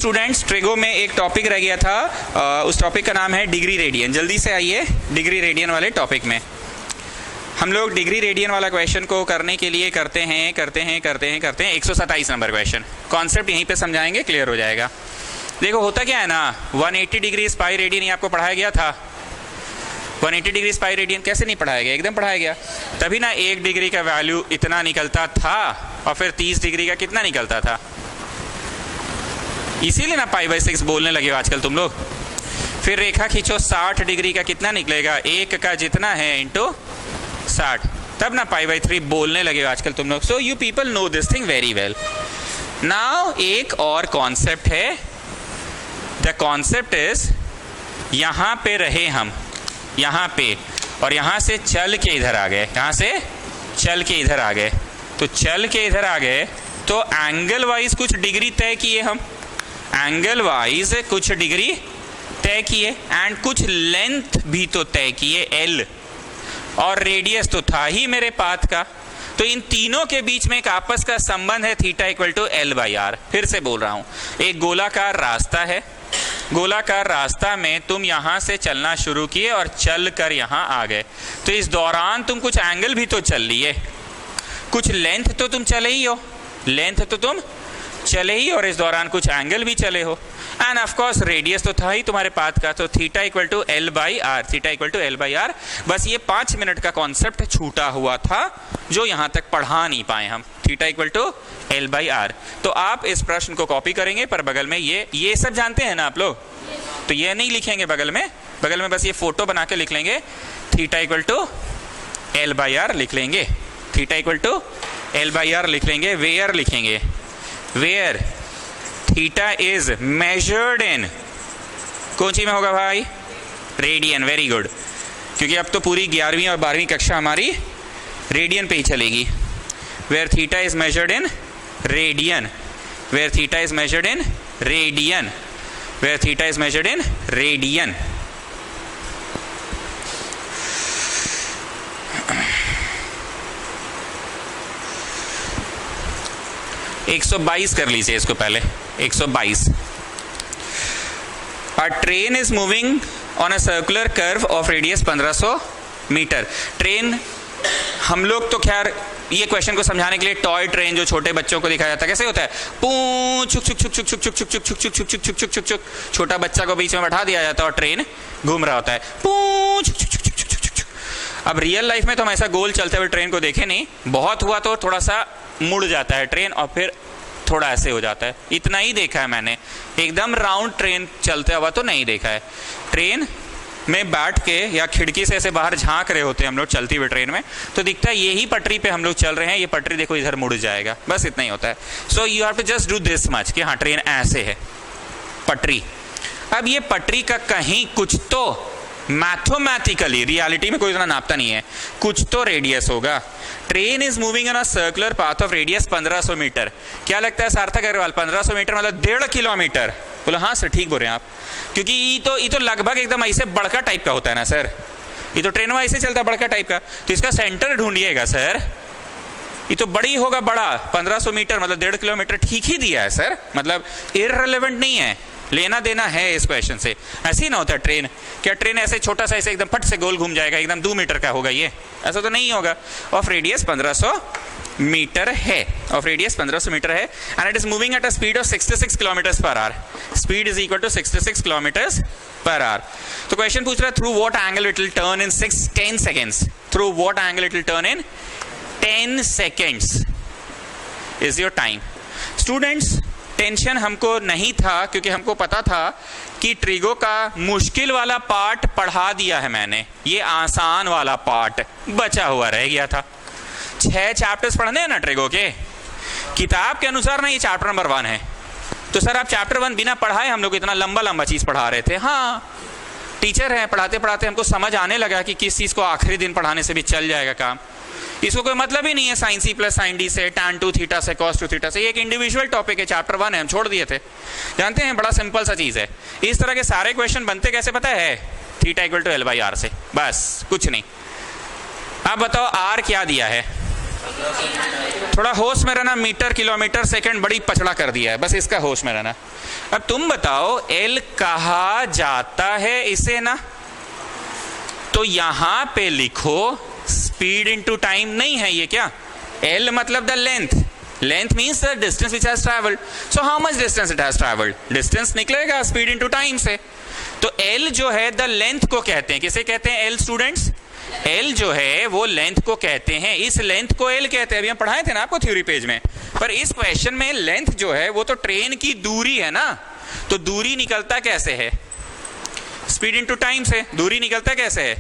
Students, trigo में एक topic रह गया था, उस टॉपिक का नाम है डिग्री रेडियन। जल्दी से आइए डिग्री रेडियन वाले टॉपिक में। हम लोग डिग्री रेडियन वाला क्वेश्चन को करने के लिए करते हैं 127 नंबर क्वेश्चन। कॉन्सेप्ट यहीं पे समझाएंगे, क्लियर हो जाएगा। देखो होता क्या है ना, 180 डिग्री पाई रेडियन ये आपको पढ़ाया गया था। 180 डिग्री पाई रेडियन कैसे नहीं पढ़ाया गया, एकदम पढ़ाया गया। तभी ना 1 डिग्री का वैल्यू इतना निकलता था और फिर 30 डिग्री का कितना निकलता था। इसीलिए ना π/6 बोलने लगे हो आजकल तुम लोग। फिर रेखा खींचो, 60 डिग्री का कितना निकलेगा, 1 का जितना है इंटू 60, तब ना π/3 बोलने लगे हो आजकल तुम लोग। So you people know this thing very well. Now एक और कॉन्सेप्ट है, द कॉन्सेप्ट इज यहां पे रहे हम, यहां पे, और यहां से चल के इधर आ गए, यहां से चल के इधर आ गए। तो चल के इधर आ गए तो एंगल वाइज कुछ डिग्री तय किए हम, एंगल वाइज कुछ डिग्री तय किए एंड कुछ लेंथ भी तो तय किए, एल, और रेडियस तो था ही मेरे पाथ का। तो इन तीनों के बीच में एक आपस का संबंध है, थीटा इक्वल टू L/R। फिर से बोल रहा हूं, एक गोलाकार रास्ता है, गोलाकार रास्ता में तुम यहां से चलना शुरू किए और चल कर यहां आ गए। तो इस दौरान तुम कुछ एंगल भी तो चल लिए, कुछ लेंथ तो तुम चले ही हो, लेंथ तो तुम चले ही, और इस दौरान कुछ एंगल भी चले हो। एंड ऑफ कोर्स रेडियस तो था ही तुम्हारे पाथ का। तो theta equal to L/R, theta equal to L/R। बस ये 5 मिनट का कॉन्सेप्ट छूटा हुआ था जो यहां तक पढ़ा नहीं पाए हम, थीटा इक्वल टू L/R। तो आप इस प्रश्न को कॉपी करेंगे, पर बगल में ये सब जानते हैं ना आप लोग, तो ये नहीं लिखेंगे बगल में बस ये फोटो बना के लिख लेंगे, थीटा इक्वल टू L/R लिख लेंगे, थीटा इक्वल टू L/R लिख लेंगे। वेयर लिखेंगे, where theta is measured in, कौन सी में होगा भाई, रेडियन। वेरी गुड, क्योंकि अब तो पूरी 11वीं और 12वीं कक्षा हमारी रेडियन पे ही चलेगी। Where theta is measured in radian, where theta is measured in radian, where theta is measured in radian. एक 122 कर लीजिए इसको पहले, 122। A train is moving on a circular curve of radius 1500 metre. Train, हम लोग तो खैर ये क्वेश्चन को समझाने के लिए टॉय ट्रेन जो छोटे बच्चों को दिखाया जाता है, कैसे होता है, पू छुक छुक छुक छुक छुक छुक छुक छुक छुक छुक छुक छुक छुक छुक छुक, छोटा बच्चा को बीच में बैठा दिया जाता है और ट्रेन घूम रहा होता है, पू छुक छुक छुक छुक छुक छुक छुक। अब रियल लाइफ में तो हम ऐसा गोल चलते हुए ट्रेन को देखे नहीं, बहुत हुआ तो थोड़ा सा मुड़ जाता है ट्रेन और फिर थोड़ा ऐसे हो जाता है, इतना ही देखा है मैंने। एकदम राउंड ट्रेन चलते हुआ तो नहीं देखा है। ट्रेन में बैठ के या खिड़की से ऐसे बाहर झांक रहे होते हैं हम लोग चलती हुई ट्रेन में, तो दिखता है यही पटरी पे हम लोग चल रहे हैं, ये पटरी देखो इधर मुड़ जाएगा, बस इतना ही होता है। So you have to just do this much कि हाँ ट्रेन ऐसे है, पटरी। अब ये पटरी का कहीं कुछ तो मैथमेटिकली, रियलिटी में कोई इतना नापता नहीं है, कुछ तो रेडियस होगा। Train is moving on a circular path of radius 1500 metre. क्या लगता है सार्थक अग्रवाल, 1500 मीटर मतलब 1.5 किलोमीटर? बोलो हाँ सर, ठीक बोल रहे हैं आप, क्योंकि ये तो लगभग एकदम ऐसे बड़का टाइप का होता है ना सर, ये तो ट्रेन में ऐसे चलता है बड़का टाइप का, तो इसका सेंटर ढूंढिएगा सर। ये तो बड़ी होगा, बड़ा 1500 मीटर मतलब 1.5 किलोमीटर, ठीक ही दिया है सर, मतलब इररिलेवेंट नहीं है, लेना देना है इस क्वेश्चन से। ऐसे ही ना होता है ट्रेन, क्या ट्रेन ऐसे छोटा सा ऐसे एकदम फट से गोल घूम जाएगा, एकदम 2 मीटर का होगा ये, ऐसा तो नहीं होगा। ऑफ रेडियस 1500 मीटर है, ऑफ रेडियस 1500 मीटर है, and it is moving at a speed of 66 kilometre per hour. Speed is equal to 66 kilometre per hour. तो क्वेश्चन पूछ रहा है, through what angle it will turn in 10 seconds, through what angle it will turn in 10 seconds is your time. Students, tension हमको नहीं था, क्योंकि हमको पता था कि ट्रिगो का मुश्किल वाला पार्ट पढ़ा दिया है मैंने, ये आसान वाला पार्ट बचा हुआ रह गया था। 6 चैप्टर्स पढ़ने हैं ना ट्रिगो के, किताब के अनुसार ना ये चैप्टर नंबर 1 है। तो सर आप चैप्टर 1 बिना पढ़ाए हम लोग इतना लंबा लंबा चीज पढ़ा रहे थे। हाँ, टीचर है, पढ़ाते पढ़ाते हमको समझ आने लगा कि किस चीज को आखिरी दिन पढ़ाने से भी चल जाएगा काम। इसको कोई मतलब ही नहीं है sin C + sin D से, tan 2 थीटा से, cos 2 थीटा से। ये एक इंडिविजुअल टॉपिक है, चैप्टर 1 है, हम छोड़ दिए थे। जानते हैं, बड़ा सिंपल सा चीज है। इस तरह के सारे क्वेश्चन बनते कैसे पता है, थीटा इक्वल टू L/R से, बस कुछ नहीं। अब बताओ R क्या दिया है, थोड़ा होश में रहना, मीटर किलोमीटर सेकंड बड़ी पचड़ा कर दिया है, बस इसका होश में रहना। अब तुम बताओ एल कहा जाता है इसे ना, तो यहां पे लिखो स्पीड इनटू टाइम नहीं है ये क्या, एल मतलब the length, length means the distance which has travelled, so how much distance it has travelled, distance निकलेगा स्पीड इनटू टाइम से। तो एल जो है द लेंथ को कहते हैं, किसे कहते हैं एल स्टूडेंट्स, एल जो है वो लेंथ को कहते हैं, इस लेंथ को एल कहते हैं। अभी हम पढ़ाए थे ना आपको थ्योरी पेज में, पर इस क्वेश्चन में लेंथ जो है वो तो ट्रेन की दूरी है ना, तो दूरी निकलता कैसे है, स्पीड इनटू टाइम से, दूरी निकलता कैसे है।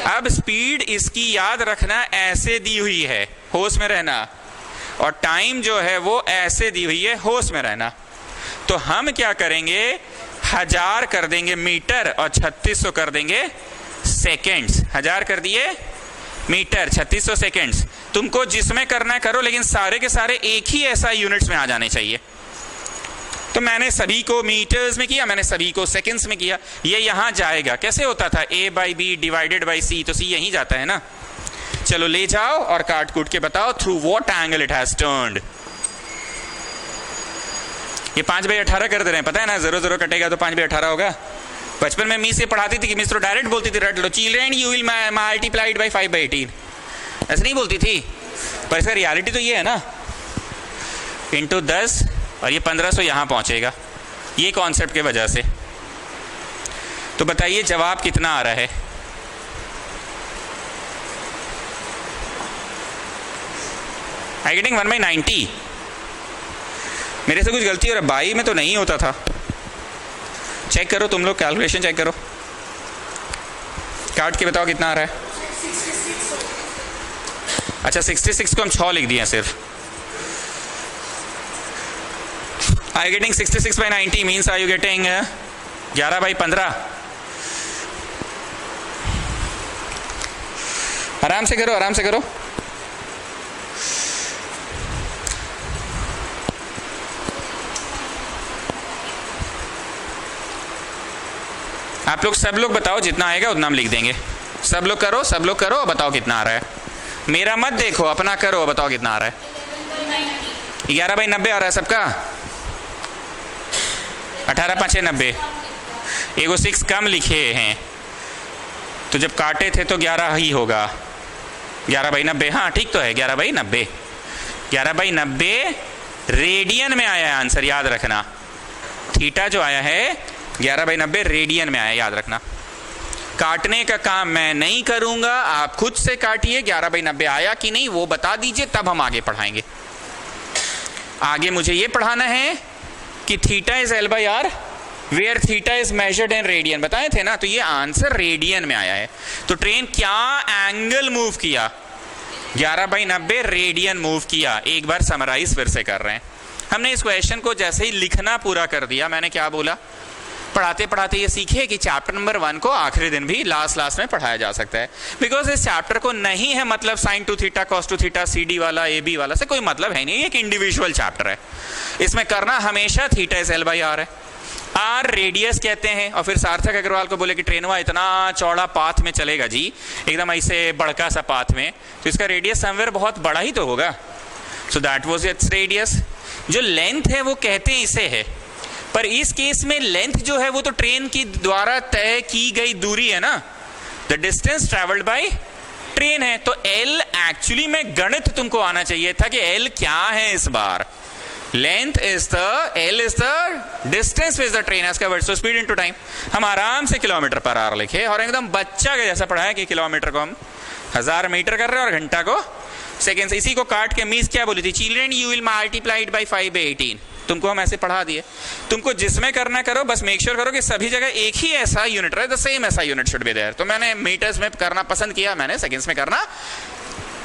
अब स्पीड इसकी याद रखना ऐसे दी हुई है, होश में रहना, और टाइम जो है वो ऐसे दी हुई है, होश में रहना। तो हम क्या करेंगे, 1000 कर देंगे मीटर और 3600 कर देंगे सेकेंड्स, 1000 कर दिए मीटर, 3600 सेकेंड्स। तुमको जिसमें करना है करो, लेकिन सारे के सारे एक ही ऐसा यूनिट्स में आ जाने चाहिए। तो मैंने सभी को मीटर्स में किया, मैंने सभी को सेकेंड्स में किया, ये यहां जाएगा। कैसे होता था, A/B डिवाइडेड बाई C, तो C यहीं जाता है ना। चलो ले जाओ और काट कूट के बताओ through what angle it has turned. ये 5/18 कर दे रहे हैं, पता है ना, 0 0 कटेगा तो 5/18 होगा। बचपन में मिस ये पढ़ाती थी कि मिस तो डायरेक्ट बोलती थी, रट लो children you will multiplied by 5/18, ऐसे नहीं बोलती थी, पर इसका रियलिटी तो ये है ना, इंटू 10 और ये 1500 यहां पहुंचेगा, ये कॉन्सेप्ट के वजह से। तो बताइए जवाब कितना आ रहा है, आई गेटिंग 1/90। मेरे से कुछ गलती हो रहा है, बाई में तो नहीं होता था, चेक करो तुम लोग, कैलकुलेशन चेक करो, काट के बताओ कितना आ रहा है। अच्छा 66 को हम 6 लिख दिए सिर्फ। Are you getting 66/90 means are you getting 11/15? आराम से करो, आराम से करो। आप लोग सब लोग बताओ, जितना आएगा उतना हम लिख देंगे। सब लोग करो, सब लोग करो, बताओ कितना आ रहा है। मेरा मत देखो, अपना करो, बताओ कितना आ रहा है। 11/90 आ रहा है सबका, 18×5 = 90, एगो 6 कम लिखे हैं, तो जब काटे थे तो 11 ही होगा, 11/90, हाँ ठीक तो है, 11/90, 11/90 रेडियन में आया है आंसर, याद रखना। थीटा जो आया है 11/90 रेडियन में आया, याद रखना। काटने का काम मैं नहीं करूंगा, आप खुद से काटिए, 11/90 आया कि नहीं वो बता दीजिए, तब हम आगे पढ़ाएंगे। आगे मुझे ये पढ़ाना है कि theta is L/R where theta is measured in radian, बताए थे ना, तो ये आंसर रेडियन में आया है। तो ट्रेन क्या एंगल मूव किया, 11/90 रेडियन मूव किया। एक बार समराइज फिर से कर रहे हैं, हमने इस क्वेश्चन को जैसे ही लिखना पूरा कर दिया, मैंने क्या बोला, पढ़ाते पढ़ाते ये सीखे कि चैप्टर नंबर 1 को आखिरी दिन भी लास्ट में पढ़ाया जा सकता है, बिकॉज इस चैप्टर को नहीं है मतलब sin 2 theta cos 2 theta CD वाला AB वाला से कोई मतलब है नहीं, एक इंडिविजुअल चैप्टर है। इसमें करना हमेशा थीटा इज L/R है, R रेडियस कहते हैं। और फिर सार्थक अग्रवाल को बोले कि ट्रेनवा इतना चौड़ा पाथ में चलेगा जी, एकदम ऐसे बड़का सा पाथ में, तो इसका रेडियस समवेयर बहुत बड़ा ही तो होगा, so that was its radius. जो लेंथ है वो कहते हैं इसे है, पर इस केस में लेंथ जो है वो तो ट्रेन की द्वारा तय की गई दूरी है ना, the distance travelled by train है। तो L एक्चुअली में गणित तुमको आना चाहिए था कि L क्या है इस बार, length is the, L is the distance which the train has covered, so speed into time. हम आराम से km/h लिखे और एकदम बच्चा के जैसा पढ़ाया कि किलोमीटर को हम 1000 मीटर कर रहे हैं और घंटा को सेकेंड्स। इसी को काट के मिस क्या बोली थी, children you will multiplied by 5/18, तुमको हम ऐसे पढ़ा दिए। तुमको जिसमें करना करो, बस मेक श्योर करो कि सभी जगह एक ही ऐसा यूनिट रहे, द सेम ऐसा यूनिट शुड बी देयर। तो मैंने मीटर्स में करना पसंद किया, मैंने सेकंड्स में करना,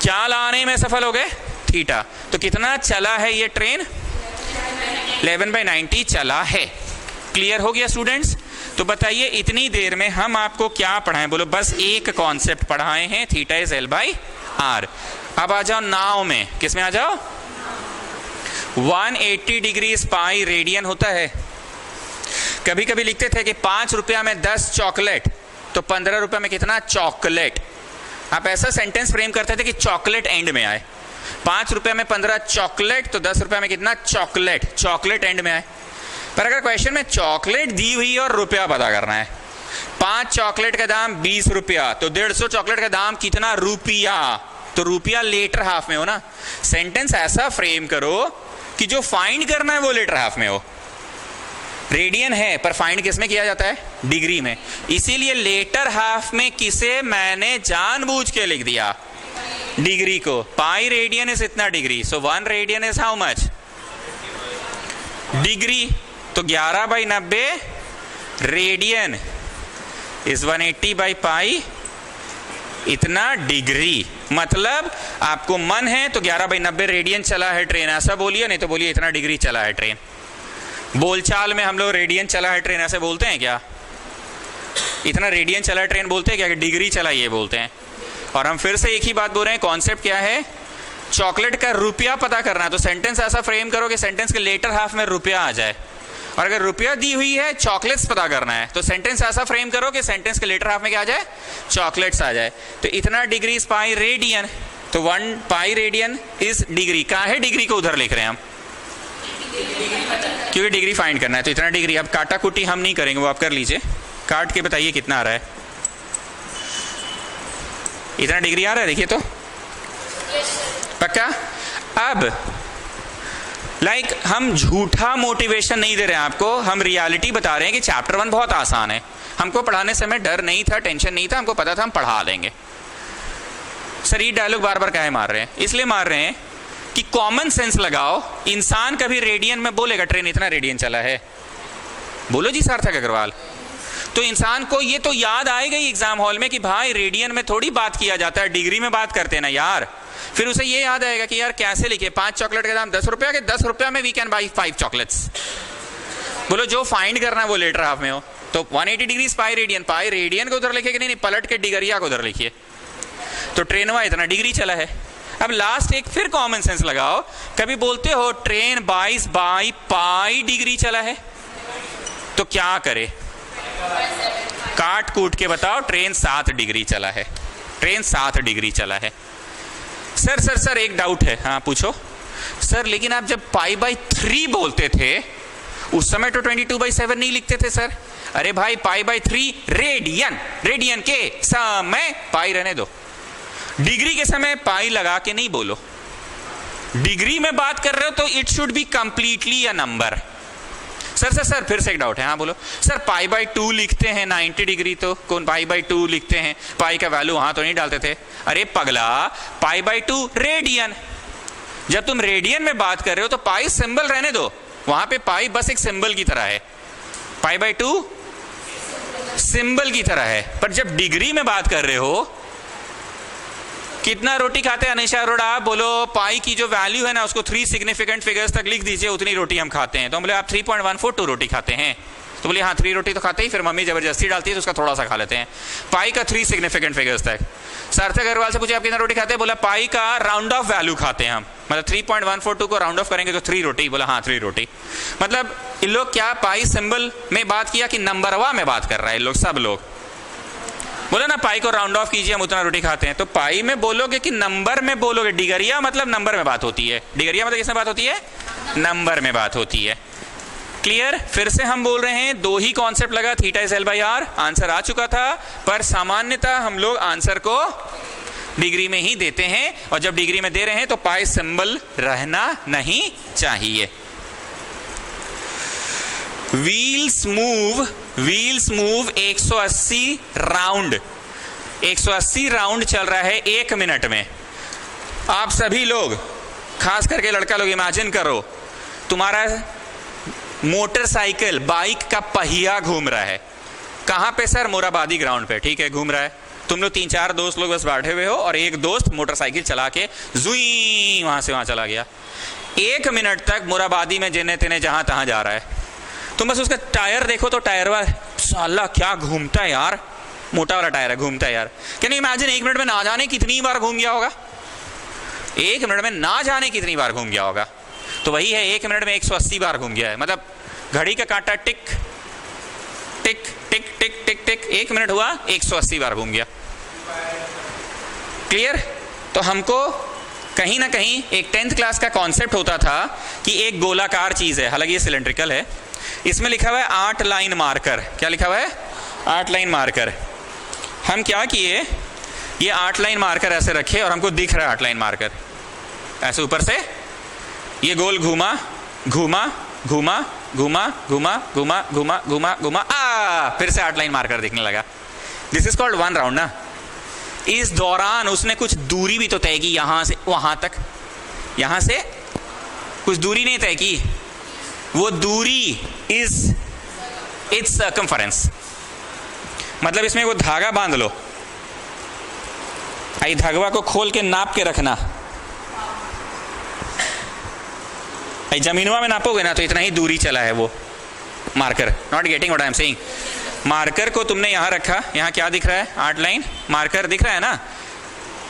क्या लाने में सफल हो गए, थीटा। तो कितना चला है ये ट्रेन, 11/90 चला है। क्लियर हो गया स्टूडेंट्स? तो बताइए इतनी देर में हम आपको क्या पढ़ाएं, बोलो बस एक कॉन्सेप्ट पढ़ाए हैं, थीटा इज L/R। अब आ जाओ नाव में, किस में आ जाओ, 180 डिग्री पाई रेडियन होता है। कभी कभी लिखते थे कि 5 रुपया में 10 चॉकलेट, तो 15 रुपया में कितना चॉकलेट। आप ऐसा सेंटेंस फ्रेम करते थे कि चॉकलेट एंड में आए, 5 रुपए में 15 चॉकलेट, तो 10 रुपए में कितना चॉकलेट, चॉकलेट एंड में आए। पर अगर क्वेश्चन में चॉकलेट दी हुई और रुपया पता करना है, 5 चॉकलेट का दाम 20 रुपया, तो 150 चॉकलेट का दाम कितना रुपया, तो रुपया लेटर हाफ में हो ना। सेंटेंस ऐसा फ्रेम करो कि जो फाइंड करना है वो लेटर हाफ में हो। रेडियन है पर फाइंड किस में किया जाता है, डिग्री में, इसीलिए लेटर हाफ में किसे मैंने जानबूझ के लिख दिया, डिग्री को। पाई रेडियन इज इतना degree, so 1 radian is how much, degree. तो 11/90 रेडियन इज 180 बाई पाई, इतना डिग्री। मतलब आपको मन है तो 11/90 रेडियन चला है ट्रेन, ऐसा बोलिए, नहीं तो बोलिए इतना डिग्री चला है ट्रेन। बोलचाल में हम लोग रेडियन चला है ट्रेन ऐसे बोलते हैं क्या, इतना रेडियन चला है ट्रेन बोलते हैं क्या, कि डिग्री चला ये बोलते हैं। और हम फिर से एक ही बात बोल रहे हैं, कॉन्सेप्ट क्या है, चॉकलेट का रुपया पता करना है, तो सेंटेंस ऐसा फ्रेम करो कि सेंटेंस के लेटर हाफ में रुपया आ जाए। और अगर रुपया दी हुई है, चॉकलेट्स पता करना है, तो सेंटेंस ऐसा फ्रेम करो कि सेंटेंस के लेटर हाफ में क्या आ जाए, चॉकलेट्स आ जाए। तो इतना डिग्री इज पाई रेडियन, तो 1 पाई रेडियन इज डिग्री। कहाँ है डिग्री को उधर लिख रहे हैं हम, क्योंकि डिग्री फाइंड करना है, तो इतना डिग्री। अब काटा कुटी हम नहीं करेंगे, वो आप कर लीजिए, काट के बताइए कितना आ रहा है। इतना डिग्री आ रहा है, देखिए तो पक्का। अब हम झूठा मोटिवेशन नहीं दे रहे हैं आपको, हम रियलिटी बता रहे हैं कि चैप्टर 1 बहुत आसान है। हमको पढ़ाने समय डर नहीं था, टेंशन नहीं था, हमको पता था हम पढ़ा लेंगे। सर ये डायलॉग बार बार काहे मार रहे हैं, इसलिए मार रहे हैं कि कॉमन सेंस लगाओ। इंसान कभी रेडियन में बोलेगा ट्रेन इतना रेडियन चला है, बोलो जी सार्थक अग्रवाल, तो इंसान को ये तो याद आएगा ही एग्जाम हॉल में कि भाई रेडियन में थोड़ी बात किया जाता है, डिग्री में बात करते हैं ना यार। फिर उसे ये याद आएगा कि यार कैसे लिखे, 5 चॉकलेट का दाम 10 रुपया के, 10 रुपया में वी कैन बाई 5 चॉकलेट्स। बोलो जो फाइंड करना है वो लेटर हाफ में हो, तो 180 degree pi radian, pi radian को उधर लिखे कि नहीं, पलट के डिगरिया को उधर लिखिए, तो ट्रेन हुआ इतना डिग्री चला है। अब लास्ट एक फिर कॉमन सेंस लगाओ, कभी बोलते हो ट्रेन 22 बाई पाई डिग्री चला है, तो क्या करे, काट कूट के बताओ, ट्रेन 7 डिग्री चला है, ट्रेन 7 डिग्री चला है। सर सर सर एक डाउट है, हाँ पूछो। सर लेकिन आप जब π/3 बोलते थे उस समय तो 22/7 नहीं लिखते थे सर। अरे भाई π/3 रेडियन, रेडियन के समय पाई रहने दो, डिग्री के समय पाई लगा के नहीं बोलो। डिग्री में बात कर रहे हो तो it should be completely a number. Sir sir sir फिर से एक डाउट है, हाँ बोलो। सर π/2 लिखते हैं 90 डिग्री, तो कौन π/2 लिखते हैं, पाई का वैल्यू वहां तो नहीं डालते थे। अरे पगला, π/2 रेडियन, जब तुम रेडियन में बात कर रहे हो तो पाई सिंबल रहने दो, वहां पे पाई बस एक सिंबल की तरह है, π/2 सिंबल की तरह है। पर जब डिग्री में बात कर रहे हो, कितना रोटी खाते हैं अनिशा अरोड़ा, आप बोलो पाई की जो वैल्यू है ना उसको 3 सिग्निफिकेंट फिगर्स तक लिख दीजिए, उतनी रोटी हम खाते हैं। तो बोले आप 3.142 रोटी खाते हैं, तो बोले हाँ 3 रोटी तो खाते ही, फिर मम्मी जबरदस्ती डालती है तो उसका थोड़ा सा खा लेते हैं। पाई का 3 सिग्निफिकेंट फिगर्स तक। सार्थक अग्रवाल से पूछे आप कितना रोटी खाते हैं, बोला पाई का राउंड ऑफ वैल्यू खाते हैं हम, मतलब 3.142 को राउंड ऑफ करेंगे तो 3 रोटी, बोला हाँ 3 रोटी। मतलब इन लोग क्या पाई सिंबल में बात किया कि नंबरवा में बात कर रहा है इन लोग, सब लोग बोले ना पाई को राउंड ऑफ कीजिए हम उतना रोटी खाते हैं, तो पाई में बोलोगे कि नंबर में बोलोगे। डिगरिया मतलब नंबर में बात होती है, डिगरिया मतलब किसमें बात होती है, नंबर में बात होती है। क्लियर। फिर से हम बोल रहे हैं, 2 ही कॉन्सेप्ट लगा, थीटा इज L/R, आंसर आ चुका था, पर सामान्यतः हम लोग आंसर को डिग्री में ही देते हैं, और जब डिग्री में दे रहे हैं तो पाई सिंबल रहना नहीं चाहिए। व्हील्स मूव 180 राउंड, 180 राउंड चल रहा है 1 मिनट में। आप सभी लोग, खास करके लड़का लोग, इमेजिन करो तुम्हारा मोटरसाइकिल, बाइक का पहिया घूम रहा है। कहां पे सर, मोराबादी ग्राउंड पे, ठीक है घूम रहा है। तुम लोग 3-4 दोस्त लोग बस बैठे हुए हो, और एक दोस्त मोटरसाइकिल चला के जुई वहां से वहां चला गया। 1 मिनट तक मोराबादी में जेने तेने जहां तहां जा रहा है। तुम बस उसका टायर देखो तो टायर वाला साला क्या घूमता है यार, मोटा वाला टायर है, घूमता है यार। कैन यू इमेजिन 1 मिनट में ना जाने कितनी बार घूम गया होगा, 1 मिनट में ना जाने कितनी बार घूम गया होगा। तो वही है, 1 मिनट में 180 बार घूम गया है, मतलब घड़ी का कांटा टिक टिक टिक टिक टिक टिक, 1 मिनट हुआ 180 बार घूम गया। क्लियर। तो हमको कहीं ना कहीं एक 10th क्लास का कॉन्सेप्ट होता था कि एक गोलाकार चीज है, हालांकि ये सिलेंड्रिकल है, इसमें लिखा हुआ है 8 लाइन मार्कर। क्या लिखा हुआ है? 8 लाइन मार्कर। हम क्या किए, ये 8 लाइन मार्कर ऐसे रखे और हमको दिख रहा है 8 लाइन मार्कर ऐसे ऊपर से, ये गोल घूमा घूमा घूमा घूमा घूमा घूमा घूमा घूमा घूमा, फिर से 8 लाइन मार्कर दिखने लगा। दिस इज कॉल्ड 1 राउंड ना। इस दौरान उसने कुछ दूरी भी तो तय की, यहां से वहां तक, यहां से कुछ दूरी नहीं तय की, वो दूरी इज इट्स सर्कमफरेंस। मतलब इसमें वो धागा बांध लो, आई धागवा को खोल के नाप के रखना, आई जमीनवा में नापोगे ना तो इतना ही दूरी चला है वो marker. Not getting what I am saying? Marker को तुमने यहां रखा, यहां क्या दिख रहा है? 8 लाइन मार्कर दिख रहा है ना,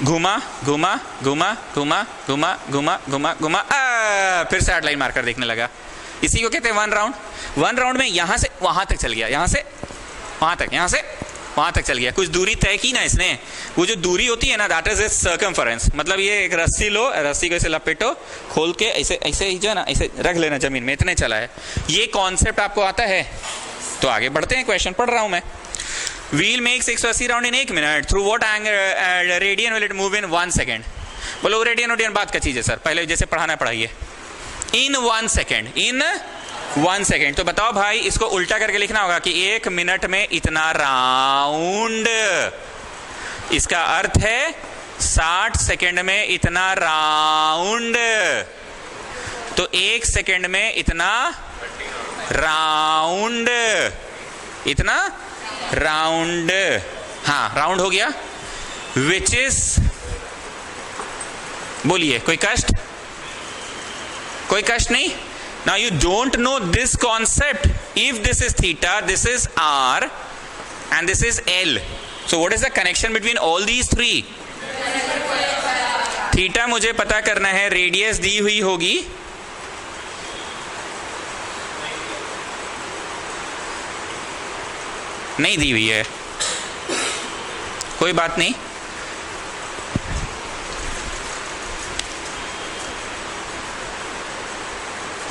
घुमा घुमा घुमा घुमा घुमा घुमा घुमा घुमा, फिर से 8 लाइन मार्कर दिखने लगा। इसी को कहते हैं 1 राउंड। 1 राउंड में यहां से वहां तक चल गया, यहां से वहां तक, यहां से वहां तक चल गया, कुछ दूरी तय की ना इसने। वो जो दूरी होती है ना, दैट इज इट्स सर्कमफरेंस। मतलब ये एक रस्सी लो, रस्सी को ऐसे लपेटो, खोल के ऐसे ऐसे ही जो है ना ऐसे रख लेना जमीन में, इतने चला है। ये कॉन्सेप्ट आपको आता है? तो आगे बढ़ते हैं, क्वेश्चन पढ़ रहा हूं मैं। Wheel makes 180 round in 1 minute, through what angle radian will it move in 1 second? बोलो रेडियन बात का चीज है सर, पहले जैसे पढ़ाना पढ़ाइए। इन 1 सेकेंड, इन 1 सेकेंड। तो बताओ भाई, इसको उल्टा करके लिखना होगा कि 1 मिनट में इतना राउंड, इसका अर्थ है 60 सेकेंड में इतना राउंड। तो 1 सेकेंड में इतना राउंड, इतना राउंड, हाँ राउंड हो गया। विच इज, बोलिए, कोई कष्ट? कोई कष्ट नहीं। Now you don't know this concept. If this is theta, this is r, and this is l. So what is the connection between all these three? Theta मुझे पता करना है, रेडियस दी हुई होगी, नहीं दी हुई है, कोई बात नहीं।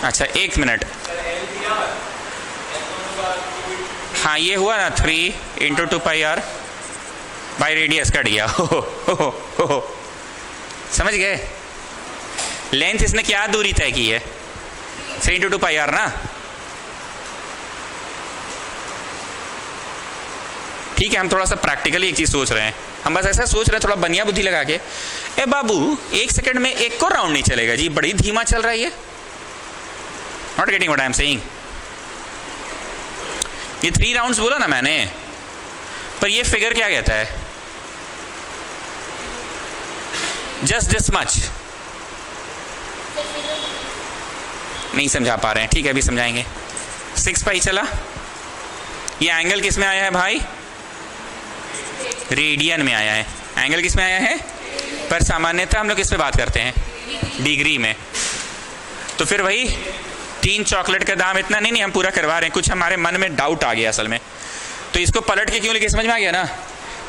अच्छा 1 मिनट, हाँ ये हुआ ना 3 × 2πr बाई रेडियस कट गया। हो समझ गए? लेंथ इसने क्या दूरी तय की है? 3 × 2πr ना। ठीक है, हम थोड़ा सा प्रैक्टिकली एक चीज सोच रहे हैं, हम बस ऐसा सोच रहे हैं थोड़ा बनिया बुद्धि लगा के। ए बाबू 1 सेकंड में एक को राउंड नहीं चलेगा जी, बड़ी धीमा चल रहा है ये। Not getting what I am saying? ये 3 राउंड्स बोला ना मैंने, पर ये फिगर क्या कहता है? Just this much. नहीं समझा पा रहे हैं? ठीक है, अभी समझाएंगे। 6π चला, ये एंगल किस में आया है भाई? रेडियन में आया है। एंगल किस में आया है? पर सामान्यतः हम लोग किस में बात करते हैं? डिग्री में। तो फिर वही 3 चॉकलेट का दाम इतना नहीं, हम पूरा करवा रहे हैं, कुछ हमारे मन में डाउट आ गया असल में, तो इसको पलट के क्यों लिखे, समझ में आ गया ना?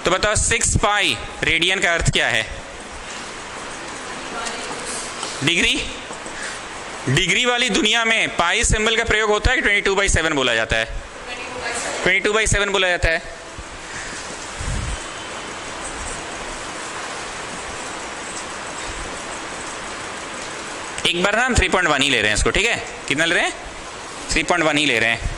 तो बताओ 6π रेडियन का अर्थ क्या है? डिग्री। डिग्री वाली दुनिया में पाई सिंबल का प्रयोग होता है कि 22/7 बोला जाता है? 22/7 बोला जाता है। एक बार ना हम 3.1 ही ले रहे हैं इसको, ठीक है? कितना ले रहे हैं? 3.1 ही ले रहे हैं।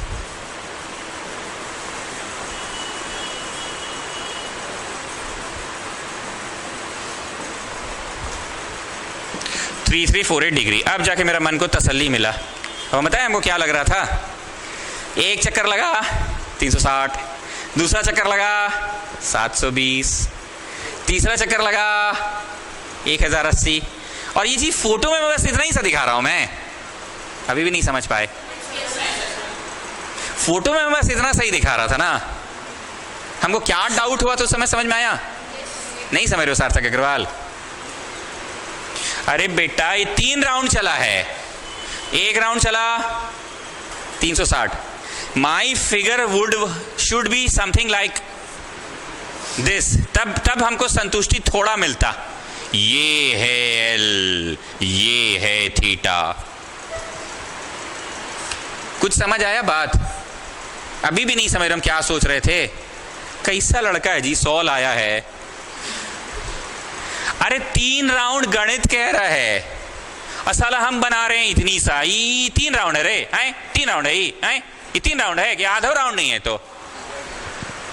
Three 48 degree. अब जाके मेरा मन को तसल्ली मिला। अब बताया हमको क्या लग रहा था? एक चक्कर लगा 360, दूसरा चक्कर लगा 720, तीसरा चक्कर लगा 1080। और ये चीज फोटो में बस इतना ही सा दिखा रहा हूं मैं, अभी भी नहीं समझ पाए। फोटो में बस इतना सही दिखा रहा था ना। हमको क्या डाउट हुआ तो उस समय समझ में आया? नहीं समझ रहे हो सार्थक अग्रवाल? अरे बेटा ये 3 राउंड चला है, एक राउंड चला 360। My figure would should be something like this. तब हमको संतुष्टि थोड़ा मिलता। ये है एल, ये है थीटा। कुछ समझ आया बात? अभी भी नहीं समझ रहे हम क्या सोच रहे थे? कैसा लड़का है जी, 100 लाया है। अरे 3 राउंड गणित कह रहा है, असल हम बना रहे हैं इतनी सा, 3 राउंड है रे, हैं 3 राउंड है, ये 3 राउंड है कि आधा राउंड नहीं है? तो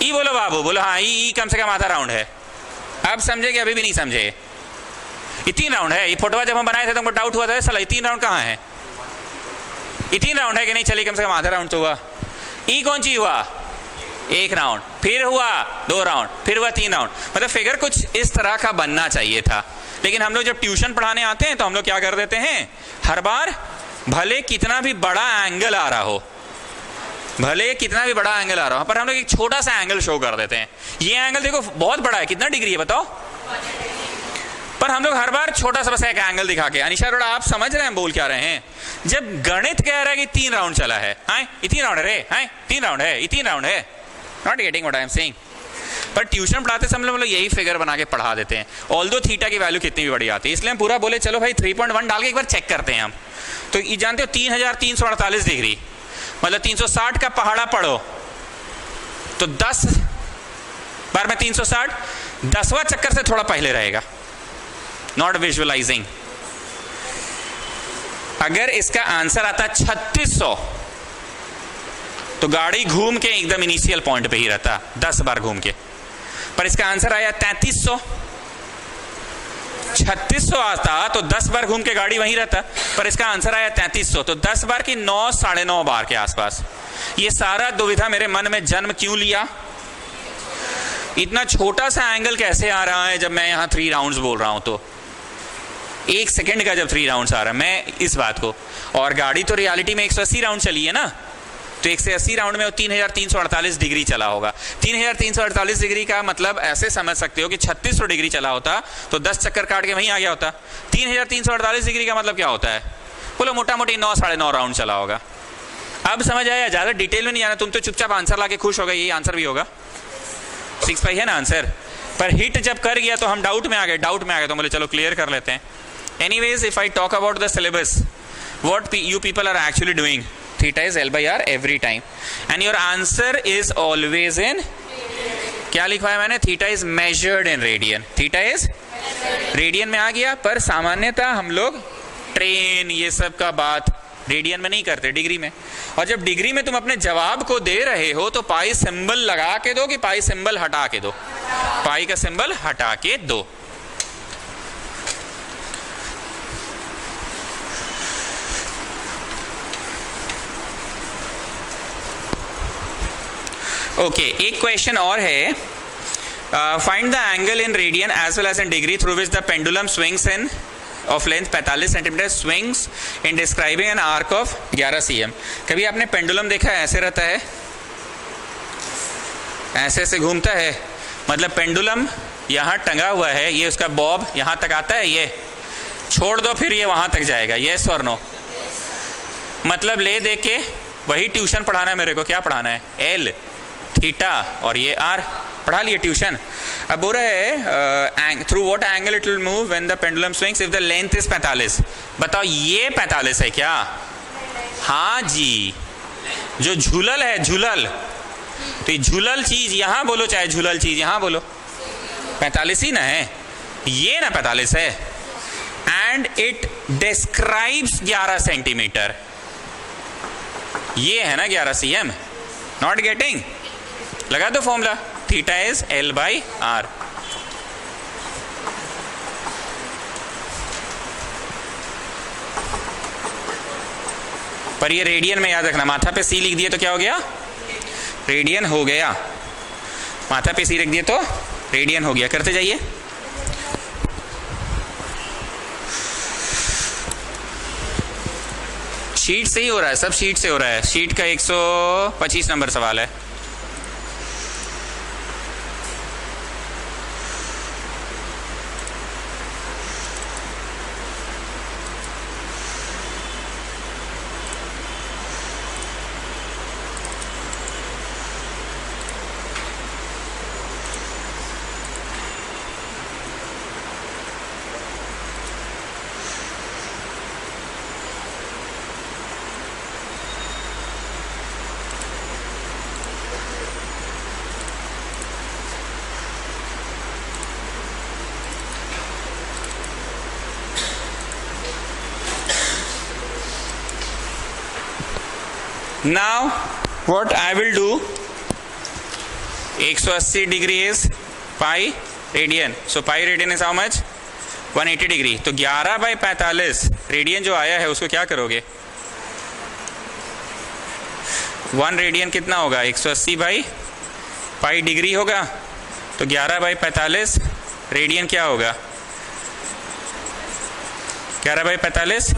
ई बोलो बाबू, बोलो हाँ ई कम से कम आधा राउंड है। अब समझे कि अभी भी नहीं समझे? ये 3 राउंड है। ये फोटोवा जब हम बनाए थे तो हमको डाउट हुआ था, साला ये 3 राउंड कहाँ है? ये 3 राउंड है कि नहीं? चलिए कम से कम आधा राउंड तो हुआ। ई कौन सी हुआ? 1 राउंड, फिर हुआ 2 राउंड, फिर हुआ 3 राउंड। मतलब फिगर कुछ इस तरह का बनना चाहिए था। लेकिन हम लोग जब ट्यूशन पढ़ाने आते हैं तो हम लोग क्या कर देते हैं, हर बार भले कितना भी बड़ा एंगल आ रहा हो, भले कितना भी बड़ा एंगल आ रहा हो, पर हम लोग एक छोटा सा एंगल शो कर देते हैं। ये एंगल देखो बहुत बड़ा है, कितना डिग्री है बताओ? पर हम लोग हर बार छोटा सा बस एक एंगल दिखा के। अनिशा अरोड़ा आप समझ रहे हैं बोल क्या रहे हैं? जब गणित कह रहा है कि 3 राउंड चला है, हाँ ये 3 राउंड है रे, हाँ 3 राउंड है, ये 3 राउंड है। Not getting what I am saying? पर ट्यूशन पढ़ाते समय हम लोग यही फिगर बना के पढ़ा देते हैं, ऑल्दो थीटा की वैल्यू कितनी भी बड़ी आती है। इसलिए हम पूरा बोले चलो भाई 3.1 डाल के एक बार चेक करते हैं हम। तो ये जानते हो 3348 डिग्री, मतलब 360 का पहाड़ा पढ़ो तो 10 बार में 360, 10वां चक्कर से थोड़ा पहले रहेगा। Not visualising. अगर इसका आंसर आता 3600 तो गाड़ी घूम के एकदम इनिशियल पॉइंट पे ही रहता 10 बार घूम के। पर इसका आंसर आया 3300। 3600 आता तो 10 बार घूम के गाड़ी वहीं रहता, पर इसका आंसर आया 3300, तो 10 बार की 9 साढ़े 9 बार के आसपास। ये सारा दुविधा मेरे मन में जन्म क्यों लिया? इतना छोटा सा एंगल कैसे आ रहा है जब मैं यहां 3 राउंड्स बोल रहा हूं? तो 1 सेकेंड का जब 3 राउंड्स आ रहा है, मैं इस बात को, और गाड़ी तो रियलिटी में 180 राउंड चली है ना, तो 180 राउंड में वो 3348 डिग्री चला होगा। 3348 डिग्री का मतलब ऐसे समझ सकते हो कि 3600 डिग्री चला होता तो 10 चक्कर काट के वहीं आ गया होता। 3348 डिग्री का मतलब क्या होता है? बोलो मोटा मोटी 9 साढ़े 9 राउंड चला होगा। अब समझ आया? ज्यादा डिटेल में नहीं जाना, तुम तो चुपचाप आंसर लाके खुश हो गए, यही आंसर भी होगा। 6 पाई है ना आंसर। पर हिट जब कर गया तो हम डाउट में आ गए, तो बोले चलो क्लियर कर लेते हैं। Anyways, if I talk about the syllabus, what you people are actually doing, theta is L by R every time and your answer is always in, क्या लिखवाया मैंने? theta is measured in radian, theta is radian में आ गया। पर सामान्यतः हम लोग train ये सब का बात रेडियन में नहीं करते, डिग्री में। और जब डिग्री में तुम अपने जवाब को दे रहे हो तो पाई सिंबल लगा के दो कि पाई सिंबल हटा के दो? पाई का सिंबल हटा के दो। ओके, एक क्वेश्चन और है। Find the angle in radian as well as in degree through which the pendulum swings in of length 45 centimetre swings in describing an arc of 11 cm। कभी आपने पेंडुलम देखा है? ऐसे रहता है, ऐसे ऐसे घूमता है। मतलब पेंडुलम यहाँ टंगा हुआ है, ये उसका बॉब यहाँ तक आता है, ये छोड़ दो फिर ये वहाँ तक जाएगा। यस और नो? मतलब ले दे के वही ट्यूशन पढ़ाना है मेरे को। क्या पढ़ाना है? एल, थीटा और ये आर पढ़ा लिए ट्यूशन। अब बोल रहा है through what angle it will move when the pendulum swings if the length is 45। बताओ ये 45 है क्या? हाँ जी, जो झूलल है, झूलल, तो ये झूलल चीज यहां बोलो चाहे झूलल चीज यहां बोलो, 45 ही ना है, ये ना 45 है। एंड इट डिस्क्राइब्स 11 सेंटीमीटर, ये है ना 11 cm। Not getting? लगा दो formula, theta is L by R। पर ये रेडियन में याद रखना, माथा पे C लिख दिए तो क्या हो गया? रेडियन हो गया। माथा पे C लिख दिए तो रेडियन हो गया। करते जाइए। शीट से ही हो रहा है, सब शीट से हो रहा है। शीट का 125 नंबर सवाल है। Now what I will do, 180 degree is pi radian, so pi radian is how much, 180 degree. तो 11/45 रेडियन जो आया है उसको क्या करोगे, 1 रेडियन कितना होगा, 180 बाई पाई डिग्री होगा। तो 11/45 रेडियन क्या होगा, 11/45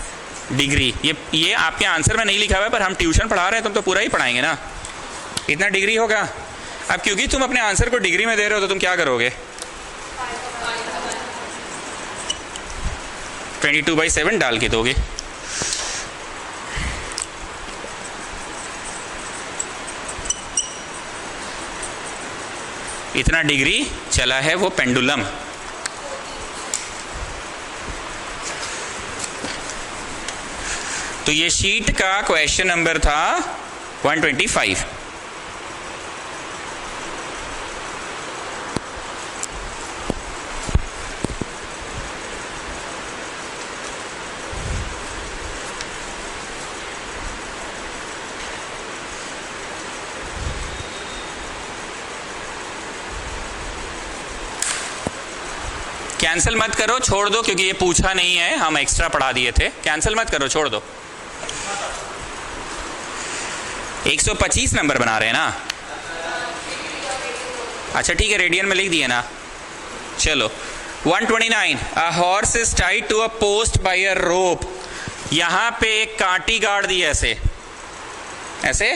डिग्री। ये आपके आंसर में नहीं लिखा हुआ है, पर हम ट्यूशन पढ़ा रहे हैं, तुम तो पूरा ही पढ़ाएंगे ना, इतना डिग्री होगा। अब क्योंकि तुम अपने आंसर को डिग्री में दे रहे हो तो तुम क्या करोगे, 22/7 डाल के दोगे। इतना डिग्री चला है वो पेंडुलम। तो ये शीट का क्वेश्चन नंबर था 125। कैंसिल मत करो, छोड़ दो, क्योंकि ये पूछा नहीं है, हम एक्स्ट्रा पढ़ा दिए थे। कैंसिल मत करो, छोड़ दो। 125 नंबर बना रहे हैं ना, अच्छा ठीक है, रेडियन में लिख दिए ना। चलो 129, a horse is tied to a post by a rope. यहां पे एक कांटी गाड़ दी है, ऐसे ऐसे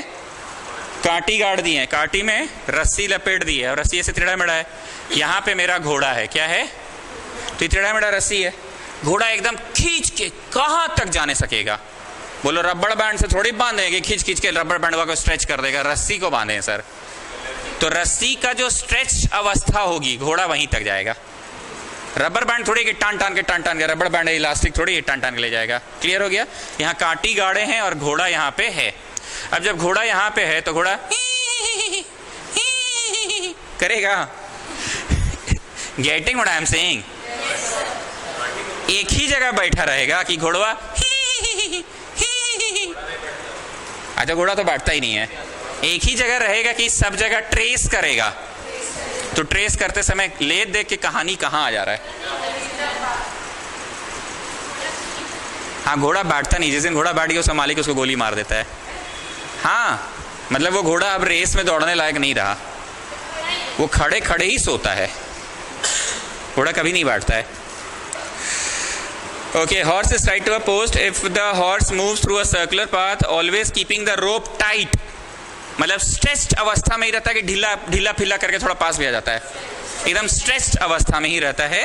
कांटी गाड़ दी है, कांटी में रस्सी लपेट दी है और रस्सी ऐसे टेढ़ा मेढ़ा है। यहां पे मेरा घोड़ा है, क्या है, तो टेढ़ा मेढ़ा रस्सी है, घोड़ा एकदम खींच के कहां तक जाने सकेगा, बोलो रबड़ बैंड से थोड़ी बांधेंगे, खींच खींच के रबड़ बैंड को स्ट्रेच कर देगा, रस्सी को बांधे सर। तो रस्सी का जो स्ट्रेच अवस्था होगी घोड़ा वहीं तक जाएगा। रबर बैंड थोड़ी कि टान टान के, रबड़ बैंड इलास्टिक थोड़ी टान टान के ले जाएगा। क्लियर हो गया, यहाँ कांटी गाड़े हैं और घोड़ा यहाँ पे है। अब जब घोड़ा यहाँ पे है तो घोड़ा करेगा, getting what I am saying, एक ही जगह बैठा रहेगा कि घोड़वा, अच्छा घोड़ा तो बैठता ही नहीं है, एक ही जगह रहेगा कि सब जगह ट्रेस करेगा। तो ट्रेस करते समय ले देख के कहानी कहां आ जा रहा है। हाँ घोड़ा बैठता नहीं, जिस दिन घोड़ा बैठ गया उसका मालिक उसको गोली मार देता है। हाँ मतलब वो घोड़ा अब रेस में दौड़ने लायक नहीं रहा, वो खड़े खड़े ही सोता है, घोड़ा कभी नहीं बैठता है। Okay, horse is tied to a post. If the horse moves through a circular path, always keeping the rope tight. मतलब स्ट्रेच्ड अवस्था में ही रहता है कि ढीला ढीला फिला करके थोड़ा पास भी आ जाता है, एकदम स्ट्रेच्ड अवस्था में ही रहता है।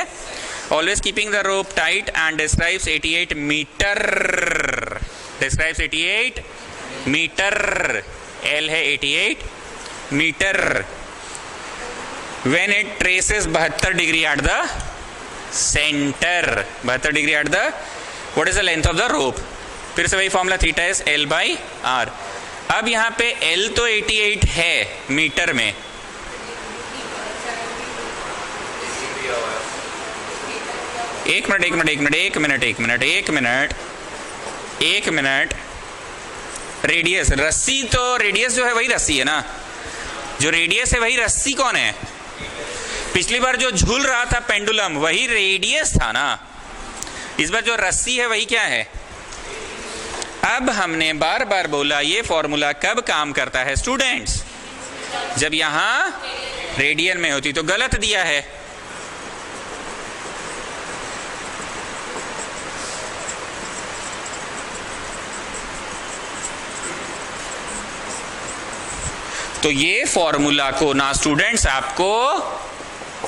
Always keeping the rope tight and describes 88 metre, describes 88 metre, L है 88 metre. When it traces 72 degree at the centre, 72 degree at the, what is the length of the rope, फिर से वही formula, theta is L by R. अब यहाँ पे L तो 88 है metre में, एक मिनट, रेडियस, रस्सी तो रेडियस जो है वही रस्सी है ना, जो रेडियस है वही रस्सी कौन है, पिछली बार जो झूल रहा था पेंडुलम वही रेडियस था ना, इस बार जो रस्सी है वही क्या है। अब हमने बार बार बोला ये फॉर्मूला कब काम करता है स्टूडेंट्स, जब यहां रेडियन में होती, तो गलत दिया है। तो ये फॉर्मूला को ना स्टूडेंट्स आपको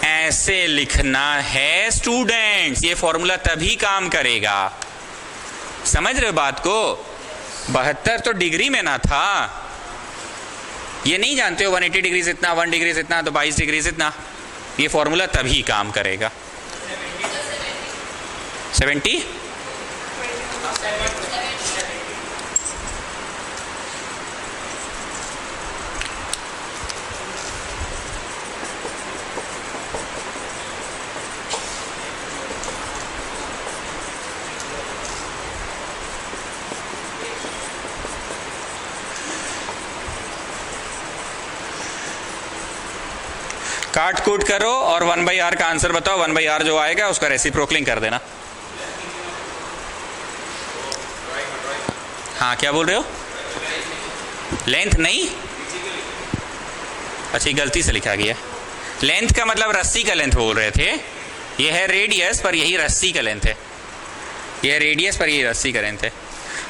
ऐसे लिखना है स्टूडेंट्स, ये फॉर्मूला तभी काम करेगा, समझ रहे हो बात को। 72 तो डिग्री में ना था, ये नहीं जानते हो 180 डिग्री से इतना, 1 डिग्री से इतना, तो 22 डिग्री से इतना, ये फॉर्मूला तभी काम करेगा। 70 70 काट कूट करो और 1/r का आंसर बताओ। 1/r जो आएगा उसका रेसिप्रोकलिंग कर देना। हाँ क्या बोल रहे हो? लेंथ नहीं, अच्छी गलती से लिखा गया। लेंथ का मतलब रस्सी का लेंथ बोल रहे थे। यह है रेडियस पर यही रस्सी का लेंथ है। यह है रेडियस पर यही रस्सी का लेंथ है।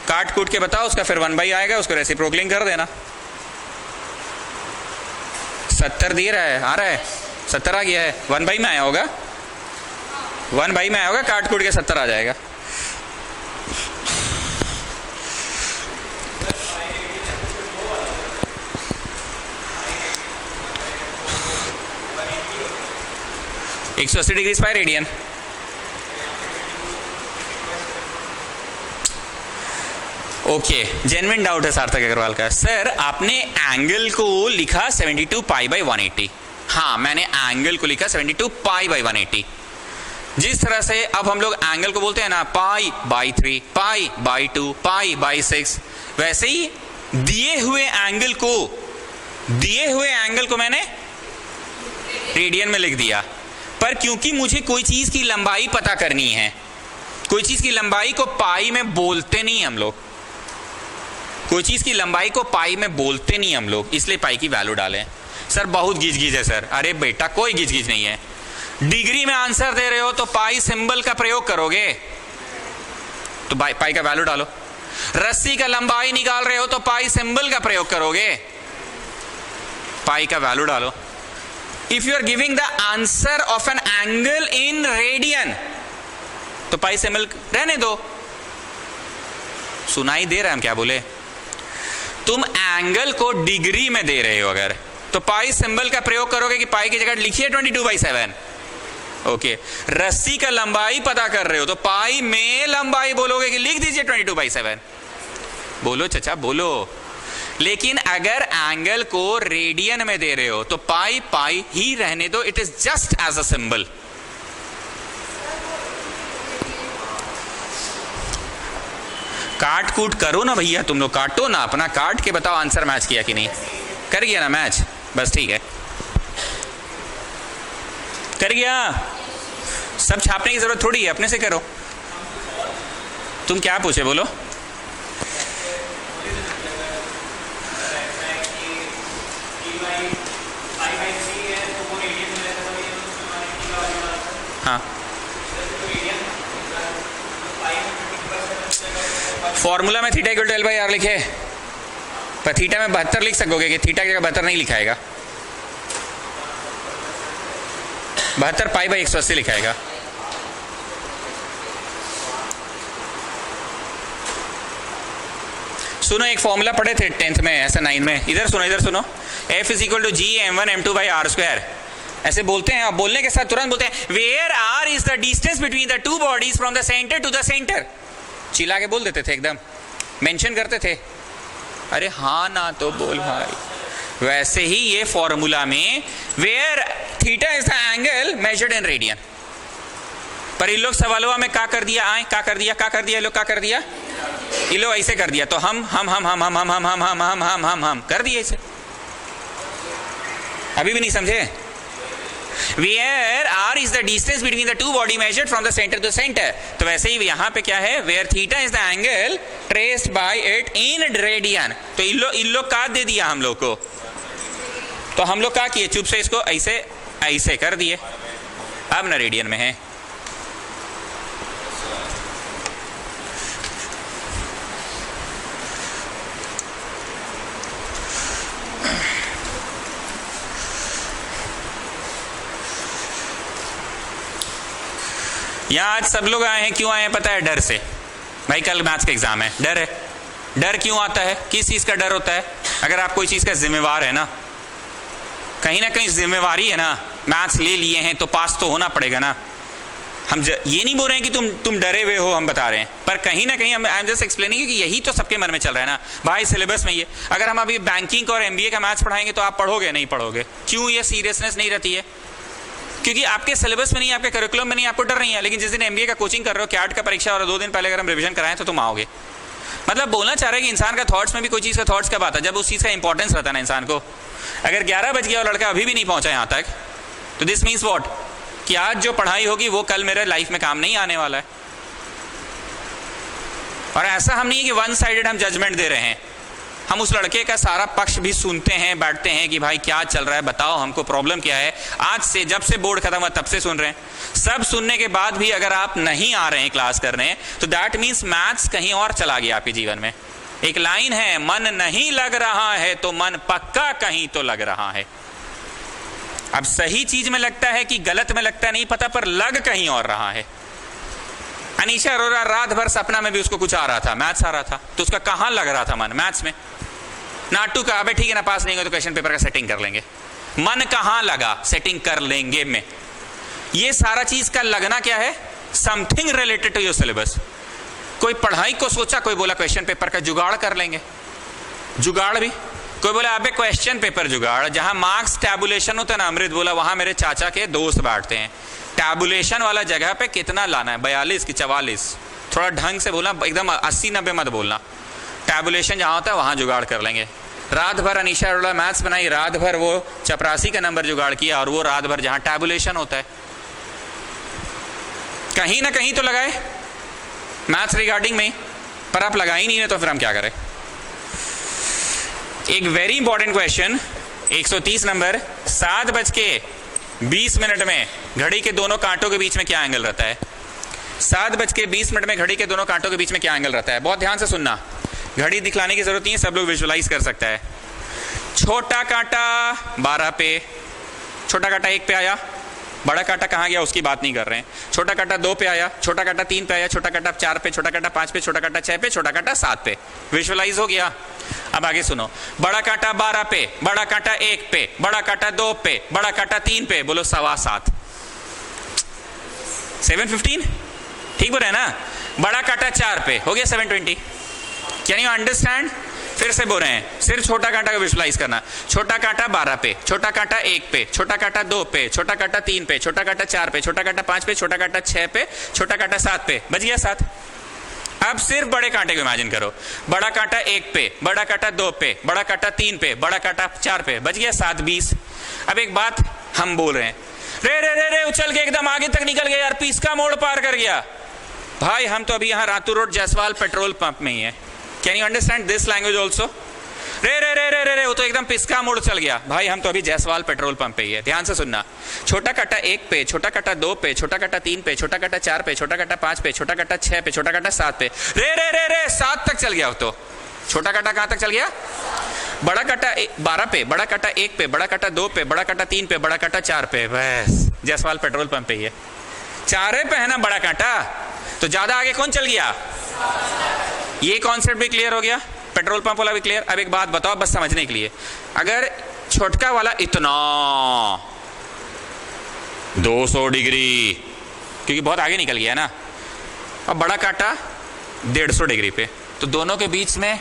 काट कूट के बताओ उसका, फिर 1/, आएगा उसको रेसिप्रोकलिंग कर देना। 70 दे रहा है, आ रहा है 70 आ गया है। 1/, में आया होगा, 1/, में आया होगा, काट कूट के 70 आ जाएगा। एक 180 degree pi radian. Okay, genuine doubt है सार्थक अग्रवाल का। सर आपने एंगल को लिखा 72 π/180। हाँ मैंने एंगल को लिखा 72 π/180। जिस तरह से अब हम लोग एंगल को बोलते हैं ना π/3, π/2, π/6, वैसे ही दिए हुए एंगल को मैंने रेडियन में लिख दिया। पर क्योंकि मुझे कोई चीज की लंबाई पता करनी है, कोई चीज की लंबाई को पाई में बोलते नहीं हम लोग, कोई चीज की लंबाई को पाई में बोलते नहीं हम लोग, इसलिए पाई की वैल्यू डालें। सर बहुत गिजगिज है सर। अरे बेटा कोई गिजगिज नहीं है। डिग्री में आंसर दे रहे हो तो पाई सिंबल का प्रयोग करोगे तो पाई का वैल्यू डालो। रस्सी का लंबाई निकाल रहे हो तो पाई सिंबल का प्रयोग करोगे, पाई का वैल्यू डालो। If you are giving the answer of an angle in radian, तो पाई सिंबल रहने दो। सुनाई दे रहा है हम क्या बोले? तुम एंगल को डिग्री में दे रहे हो अगर, तो पाई सिंबल का प्रयोग करोगे कि पाई की जगह लिखिए 22/7। ओके, रस्सी का लंबाई पता कर रहे हो तो पाई में लंबाई बोलोगे कि लिख दीजिए 22/7। बोलो चचा बोलो। लेकिन अगर एंगल को रेडियन में दे रहे हो तो पाई ही रहने दो, it is just as a symbol. काट कूट करो ना भैया, तुम लोग काटो ना अपना, काट के बताओ आंसर मैच किया कि नहीं। कर गया ना मैच? बस ठीक है, कर गया। सब छापने की जरूरत थोड़ी है, अपने से करो। तुम क्या पूछे बोलो? हाँ, फॉर्मूला में थीटा इक्वल टू L/R लिखे, पर थीटा में 72 लिख सकोगे कि थीटा के 72 नहीं लिखाएगा, 72 π/180 लिखाएगा। सुनो, एक फॉर्मूला पढ़े थे 10th में, ऐसा 9 में। इधर सुनो, F = G(m1m2/r²) ऐसे बोलते हैं। अब बोलने के साथ तुरंत बोलते हैं where R is the distance between the two bodies from the centre to the centre. चिल्ला के बोल देते थे, एकदम मेंशन करते थे। अरे हाँ ना तो बोल भाई। वैसे ही ये फॉर्मूला में where theta is the angle measured in radian, पर इन लोग सवालों में क्या कर दिया, क्या कर दिया, ये लोग क्या कर दिया, ये लोग ऐसे कर दिया। तो हम कर दिए इसे। अभी भी नहीं समझे? Where R is the distance between the two body measured from the center to center। तो वैसे ही यहाँ पे क्या है, where theta is the angle traced by it in radian। तो इन लोग का दे दिया हम लोग को, तो हम लोग क्या किए, चुप से इसको ऐसे कर दिए। अब ना रेडियन में है। यहाँ आज सब लोग आए हैं, क्यों आए हैं पता है? डर से। भाई कल मैथ्स का एग्जाम है, डर है। डर क्यों आता है? किस चीज का डर होता है? अगर आप कोई चीज का जिम्मेवार है ना कहीं जिम्मेवारी है ना, मैथ्स ले लिए हैं तो पास तो होना पड़ेगा ना। हम ये नहीं बोल रहे हैं कि तुम डरे हुए हो, हम बता रहे हैं, पर कहीं ना कहीं आई एम जस्ट एक्सप्लेनिंग कि यही तो सबके मन में चल रहा है ना भाई, सिलेबस में ये। अगर हम अभी बैंकिंग और MBA का मैथ्स पढ़ाएंगे तो आप पढ़ोगे नहीं पढ़ोगे? क्यों ये सीरियसनेस नहीं रहती है? क्योंकि आपके सिलेबस में नहीं, आपके करिकुलम में नहीं, आपको डर नहीं है। लेकिन जिस दिन MBA का कोचिंग कर रहे हो, कैट का परीक्षा और 2 दिन पहले अगर हम रिवीजन कराएं तो तुम आओगे। मतलब बोलना चाह रहे हैं कि इंसान का थॉट्स में भी कोई चीज़ का थॉट्स कब आता है? जब उस चीज़ का इंपॉर्टेंस रहता है ना इंसान को। अगर 11 बज गया और लड़का अभी भी नहीं पहुंचा यहाँ तक तो दिस मीन्स व्हाट, कि आज जो पढ़ाई होगी वो कल मेरे लाइफ में काम नहीं आने वाला है। और ऐसा हम नहीं कि वन साइडेड हम जजमेंट दे रहे हैं, हम उस लड़के का सारा पक्ष भी सुनते हैं, बैठते हैं कि भाई क्या चल रहा है, बताओ हमको प्रॉब्लम क्या है। आज से जब से बोर्ड खत्म हुआ तब से सुन रहे हैं। सब सुनने के बाद भी अगर आप नहीं आ रहे हैं क्लास करने, तो दैट मीन्स मैथ्स कहीं और चला गया आपके जीवन में। एक लाइन है, मन नहीं लग रहा है तो मन पक्का कहीं तो लग रहा है। अब सही चीज में लगता है कि गलत में लगता है नहीं पता, पर लग कहीं और रहा है। अनीशा अरोरा रात भर सपना में भी उसको कुछ आ रहा था, मैथ्स आ रहा था, तो उसका कहां लग रहा था मन? मैथ्स में। नाटू का अबे ठीक है ना, पास नहीं हो तो क्वेश्चन पेपर का सेटिंग कर लेंगे। मन कहां लगा? सेटिंग कर लेंगे में। ये सारा चीज का लगना क्या है? Something related to your syllabus. कोई पढ़ाई को सोचा, कोई बोला क्वेश्चन पेपर का जुगाड़ कर लेंगे। जुगाड़ भी कोई बोला अबे क्वेश्चन पेपर जुगाड़, जहां मार्क्स टैबुलेशन होता है ना, अमृत बोला वहां मेरे चाचा के दोस्त बैठते हैं, टैबुलेशन वाला जगह पे कितना लाना है, 42 की 44, थोड़ा ढंग से बोलना, एकदम 80-90 मत बोलना। टैबुलेशन जहां होता है वहां जुगाड़ कर लेंगे। रात भर अनीशा अरोड़ा मैथ्स बनाई, रात भर वो चपरासी का नंबर जुगाड़ किया, और वो रात भर जहां टैबुलेशन होता है कहीं ना कहीं तो लगाए मैथ्स रिगार्डिंग में, पर आप लगा ही नहीं है तो फिर हम क्या करें। एक वेरी इंपॉर्टेंट क्वेश्चन 130 नंबर, 7:20 में घड़ी के दोनों कांटों के बीच में क्या एंगल रहता है? 7:20 में घड़ी के दोनों कांटों के बीच में क्या एंगल रहता है? बहुत ध्यान से सुनना, घड़ी दिखलाने की जरूरत नहीं है, सब लोग विजुअलाइज कर सकता है। छोटा कांटा 12 पे, छोटा कांटा 1 पे आया, बड़ा कांटा कहाँ गया उसकी बात नहीं कर रहे हैं। छोटा कांटा 2 पे आया, छोटा कांटा 3 पे आया, छोटा कांटा 4 पे, छोटा कांटा 5 पे, छोटा कांटा 6 पे, छोटा कांटा 7 पे। विजुअलाइज हो गया? अब आगे सुनो, बड़ा कांटा 12 पे, बड़ा कांटा 1 पे, बड़ा कांटा 2 पे, बड़ा कांटा 3 पे, बोलो 7.25, 715, ठीक बोल रहे हैं ना? बड़ा कांटा 4 पे हो गया 720। Can you understand? फिर से बोल रहे हैं, सिर्फ छोटा कांटा को विजुअलाइज करना। छोटा कांटा 12 पे, छोटा कांटा 1 पे, छोटा कांटा 2 पे, छोटा कांटा 3 पे, छोटा कांटा 4 पे, छोटा कांटा 5 पे, छोटा कांटा 6 पे, छोटा कांटा 7 पे, बच गया 7। अब सिर्फ बड़े कांटे को इमेजिन करो, बड़ा कांटा 1 पे, बड़ा कांटा 2 पे, बड़ा कांटा 3 पे, बड़ा कांटा 4 पे, बच गया 7-20। अब एक बात हम बोल रहे हैं, रे रे रे रे उछल के एकदम आगे तक निकल गया यार, पिस्का मोड़ पार कर गया। भाई हम तो अभी यहाँ Ratu road Jaiswal petrol pump में ही है। Can you understand this language also? रे रे रे रे रे रे वो तो एकदम पिस्का मोड़ चल गया। भाई हम तो अभी जायसवाल पेट्रोल पंप पे ही है। ध्यान से सुनना, छोटा कांटा 1 पे, छोटा कांटा 2 पे, छोटा कांटा 3 पे, छोटा कांटा 4 पे, छोटा कांटा 5 पे, छोटा कांटा 6 पे, छोटा कांटा 7 पे, रे रे रे रे 7 तक चल गया। तो छोटा कांटा कहां तक चल गया? बड़ा कांटा 12 पे, बड़ा कांटा 1 पे, बड़ा कांटा 2 पे, बड़ा कांटा 3 पे, बड़ा कांटा 4 पे, बस जायसवाल पेट्रोल पंप पे ही है। 4 पे है ना बड़ा कांटा, तो ज्यादा आगे कौन चल गया? ये कॉन्सेप्ट भी क्लियर हो गया, पेट्रोल पंप वाला भी क्लियर। अब एक बात बताओ बस समझने के लिए, अगर छोटका वाला इतना 200 डिग्री, क्योंकि बहुत आगे निकल गया ना, अब बड़ा कांटा 150 डिग्री पे, तो दोनों के बीच में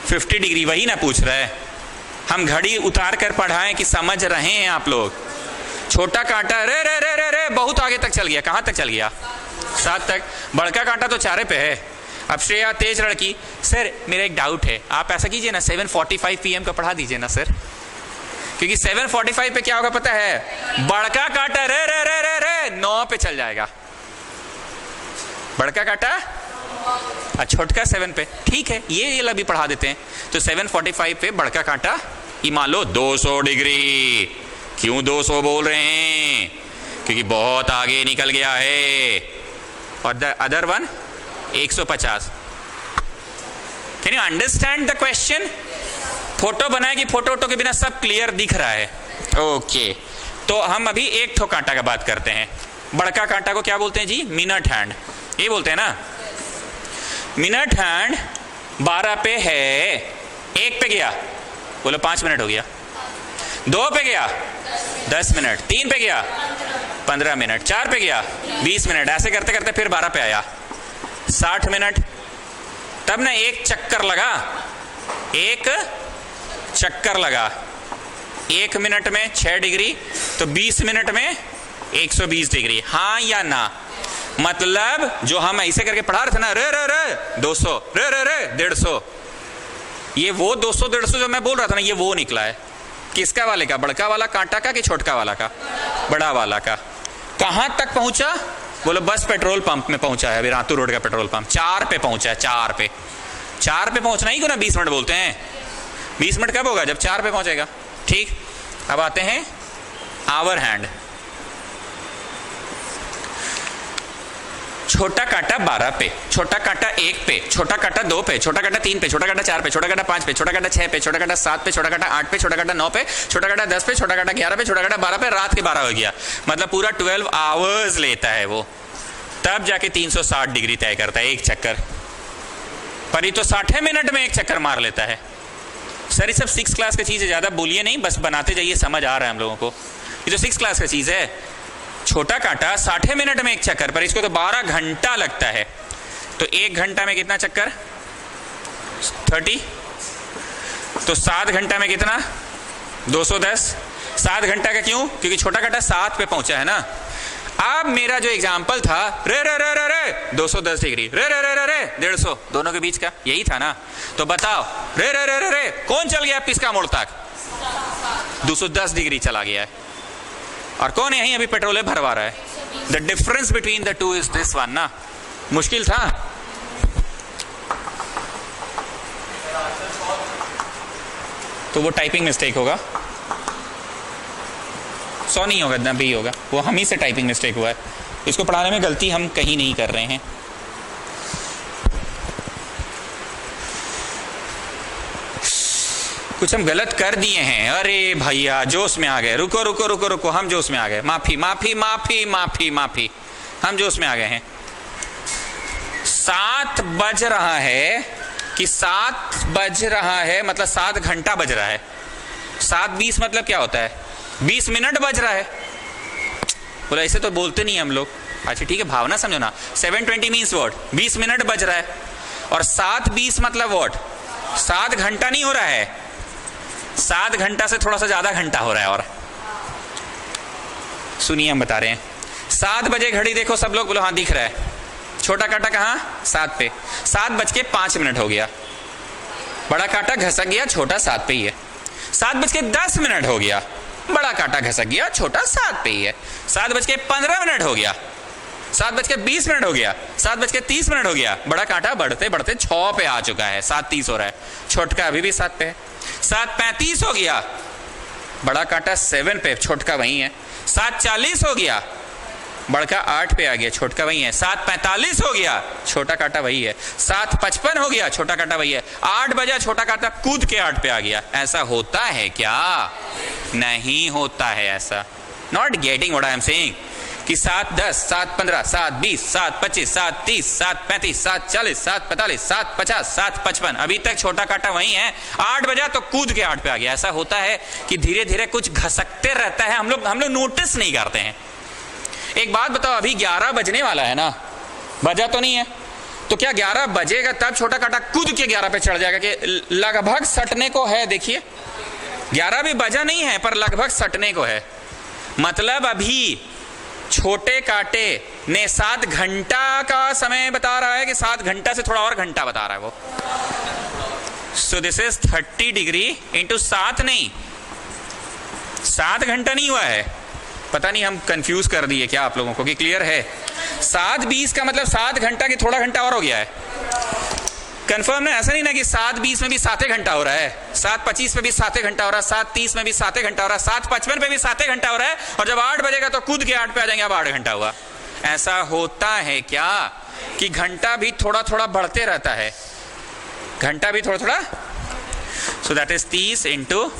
50 डिग्री, वही ना पूछ रहा है। हम घड़ी उतार कर पढ़ाएं कि समझ रहे हैं आप लोग? छोटा कांटा रे रे रे रे रे बहुत आगे तक चल गया, कहां तक चल गया? 7 तक। बड़का कांटा तो 4 पे है। अब श्रेया तेज लड़की, सर मेरा एक डाउट है, आप ऐसा कीजिए ना 7:45 PM का पढ़ा दीजिए ना सर, क्योंकि 7:45 पे क्या होगा पता है? बड़का कांटा रे रे रे रे रे 9 पे चल जाएगा। बड़का कांटा और छोटका 7 पे, ठीक है ये भी पढ़ा देते हैं। तो 7:45 पे बड़का कांटा, ये मान लो 200 डिग्री। क्यों 200 बोल रहे हैं? क्योंकि बहुत आगे निकल गया है। और the other one 150। Can you understand the question? Photo बनाए कि फोटो के बिना सब क्लियर दिख रहा है? ओके, तो हम अभी एक ठो कांटा का बात करते हैं। बड़का कांटा को क्या बोलते हैं जी? मिनट हैंड, ये बोलते हैं ना। मिनट हैंड 12 पे है, 1 पे गया बोलो 5 मिनट हो गया, 2 पे गया 10 मिनट, 3 पे गया 15 मिनट, 4 पे गया 20 मिनट, ऐसे करते करते फिर 12 पे आया 60 मिनट। तब ना एक चक्कर लगा, एक चक्कर लगा, 1 मिनट में 6 डिग्री, तो 20 मिनट में 120 डिग्री। हाँ या ना? मतलब जो हम ऐसे करके पढ़ा रहे थे ना, रे रे रे 200, रे रे रे 150, ये वो 200-150 जो मैं बोल रहा था ना, ये वो निकला है। किसका वाले का? बड़का वाला कांटा का कि छोटका वाला का? बड़ा वाला का। कहां तक पहुंचा? बोलो बस पेट्रोल पंप में पहुंचा है, अभी रातू रोड का पेट्रोल पंप 4 पे पहुंचा है। 4 पे, 4 पे पहुंचना ही क्यों ना 20 मिनट बोलते हैं। 20 मिनट कब होगा? जब 4 पे पहुंचेगा। ठीक, अब आते हैं आवर हैंड। छोटा काटा 12 पे, छोटा काटा 1 पे, छोटा काटा 2 पे, छोटा काटा 3 पे, छोटा काटा 4 पे, छोटा काटा 5 पे, छोटा काटा 6 पे, छोटा काटा 7 पे, छोटा काटा 8 पे, छोटा काटा 9 पे, छोटा काटा 10 पे, छोटा काटा 11 पे, छोटा काटा 12 पे। रात के 12 हो गया, मतलब पूरा 12 आवर्स लेता है वो, तब जाके 360 डिग्री तय करता है एक चक्कर। पर ये तो 60 मिनट में एक चक्कर मार लेता है। सर ये सब 6 क्लास की चीज है, ज्यादा बोलिए नहीं, बस बनाते जाइए, समझ आ रहा है हम लोगों को। ये तो 6 क्लास की चीज है। छोटा काटा 60 मिनट में एक चक्कर, पर इसको तो 12 घंटा लगता है। तो 1 घंटा में कितना चक्कर? 30। तो 7 घंटा में कितना? 210। 7 घंटा का क्यों? क्योंकि छोटा काटा 7 पे पहुंचा है ना। अब मेरा जो एग्जाम्पल था रे रे रे रे रे 210 डिग्री, रे रे रे रे रे 150, दोनों के बीच का यही था ना। तो बताओ रे रे रे रे रे कौन चल गया पिस्का मोड़ तक? 210 डिग्री चला गया है। और कौन यहीं अभी पेट्रोल भरवा रहा है? The difference between the two is this one ना। मुश्किल था। तो वो टाइपिंग मिस्टेक होगा, 100 नहीं होगा, 90 होगा। वो हम ही से टाइपिंग मिस्टेक हुआ है। इसको पढ़ाने में गलती हम कहीं नहीं कर रहे हैं। कुछ हम गलत कर दिए हैं, अरे भैया जोश में आ गए, रुको रुको रुको रुको, हम जोश में आ गए, माफी माफी माफी माफी माफी, हम जोश में आ गए हैं। 7 बज रहा है कि 7 बज रहा है, मतलब 7 घंटा बज रहा है। 7:20 मतलब क्या होता है? 20 मिनट बज रहा है। बोला ऐसे तो बोलते नहीं हम लोग। अच्छा ठीक है, भावना समझो ना। 7:20 मीन्स व्हाट? 20 मिनट बज रहा है। और 7:20 मतलब व्हाट? 7 घंटा नहीं हो रहा है, 7 घंटा से थोड़ा सा ज्यादा घंटा हो रहा है। और सुनिए हम बता रहे हैं। 7 बजे घड़ी देखो सब लोग, बोलो हाँ दिख रहा है। छोटा काटा कहाँ? 7 पे। 7:05 हो गया, बड़ा काटा घसक गया, छोटा 7 पे ही है। 7:10 हो गया, बड़ा काटा घसक गया, छोटा 7 पे ही है। 7:15 हो गया, 7:20 हो गया, 7:30 हो गया, बड़ा काटा बढ़ते बढ़ते 6 पे आ चुका है, 7:30 हो रहा है, छोटका अभी भी 7 पे है। 7:35 हो गया, बड़ा काटा 7 पे, छोटका वही है। 7:40 हो गया, बड़का 8 पे आ गया, छोटका वही है। 7:45 हो गया, छोटा काटा वही है। 7:55 हो गया, छोटा काटा वही है। 8 बजा, छोटा काटा कूद के 8 पे आ गया। ऐसा होता है क्या? नहीं होता है ऐसा। Not getting what I am saying कि 7:10, 7:15, 7:20, 7:25, 7:30, 7:35, 7:40, 7:45, 7:50, 7:55, अभी तक छोटा काटा वही है। 8 बजा तो कूद के 8 पे आ गया। ऐसा होता है कि धीरे धीरे कुछ घसकते रहता है, हम लोग नोटिस नहीं करते हैं। एक बात बताओ, अभी 11 बजने वाला है ना, बजा तो नहीं है, तो क्या 11 बजेगा तब छोटा काटा कूद के 11 पे चढ़ जाएगा कि लगभग सटने को है? देखिए 11 भी बजा नहीं है पर लगभग सटने को है। मतलब अभी छोटे काटे ने 7 घंटा का समय बता रहा है कि 7 घंटा से थोड़ा और घंटा बता रहा है वो। So this is 30 degree into 7 नहीं, 7 घंटा नहीं हुआ है। पता नहीं हम कंफ्यूज कर दिए क्या आप लोगों को, कि क्लियर है? 7:20 का मतलब 7 घंटा की थोड़ा घंटा और हो गया है। कंफर्म है? ऐसा नहीं ना कि 7:20 में भी 7 घंटा हो रहा है, 7:25 में भी 7 घंटा हो रहा है, 7:30 में भी 7 घंटा हो रहा है, 7:55 पे भी 7 घंटा हो रहा है, और जब 8 बजेगा तो कूद के 8 पे आ जाएंगे, अब 8 घंटा हुआ। ऐसा होता है क्या कि घंटा भी थोड़ा थोड़ा बढ़ते रहता है? घंटा भी थोड़ा थोड़ा। So that is 30 into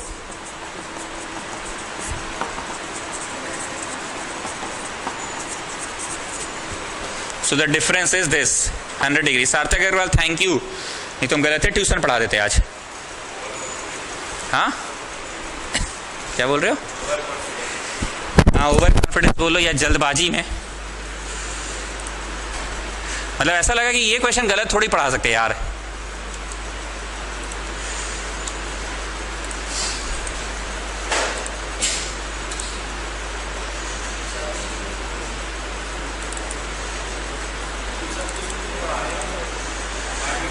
So the difference is this 100 degree. सार्थक अग्रवाल थैंक यू, नहीं तुम गलत है, ट्यूशन पढ़ा देते आज। हाँ क्या बोल रहे हो? हाँ ओवर कॉन्फिडेंस बोलो या जल्दबाजी में। मतलब ऐसा लगा कि ये क्वेश्चन गलत थोड़ी पढ़ा सकते यार।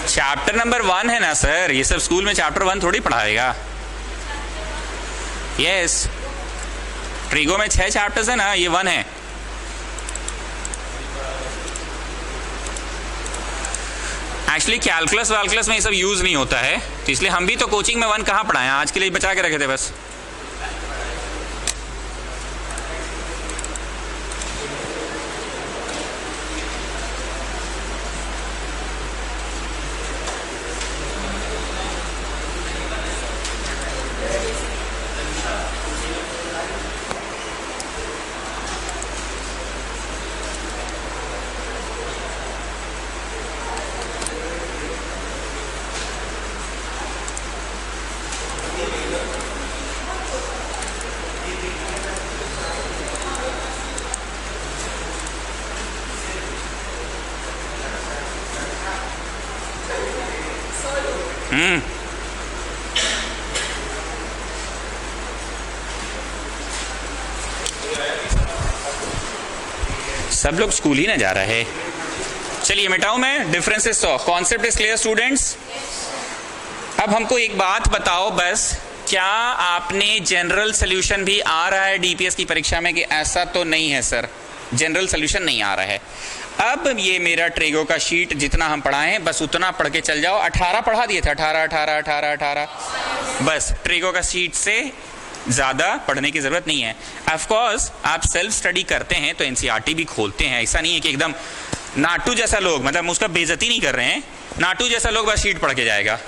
चैप्टर नंबर 1 है ना सर, ये सब स्कूल में चैप्टर 1 थोड़ी पढ़ाएगा। यस ट्रिगो में 6 चैप्टर्स है ना, ये 1 है। एक्चुअली कैलकुलस वालकुलस में ये सब यूज नहीं होता है, तो इसलिए हम भी तो कोचिंग में 1 कहाँ पढ़ाए, आज के लिए बचा के रखे थे बस। सब लोग स्कूल ही ना जा रहा है। चलिए मिटाऊं मैं differences. Concept is clear students? अब हमको एक बात बताओ बस, क्या आपने जनरल सोल्यूशन भी आ रहा है डीपीएस की परीक्षा में? कि ऐसा तो नहीं है सर, जनरल सोल्यूशन नहीं आ रहा है। अब ये मेरा ट्रिगो का शीट जितना हम पढ़ाए हैं बस उतना पढ़ के चल जाओ। 18 पढ़ा दिए थे, 18 बस। ट्रिगो का शीट से ज़्यादा पढ़ने की ज़रूरत नहीं है। ऑफकोर्स आप सेल्फ स्टडी करते हैं तो एनसीईआरटी भी खोलते हैं, ऐसा नहीं है कि एकदम नाटू जैसा लोग, मतलब उसका बेइज्जती नहीं कर रहे हैं, नाटू जैसा लोग बस शीट पढ़ के जाएगा।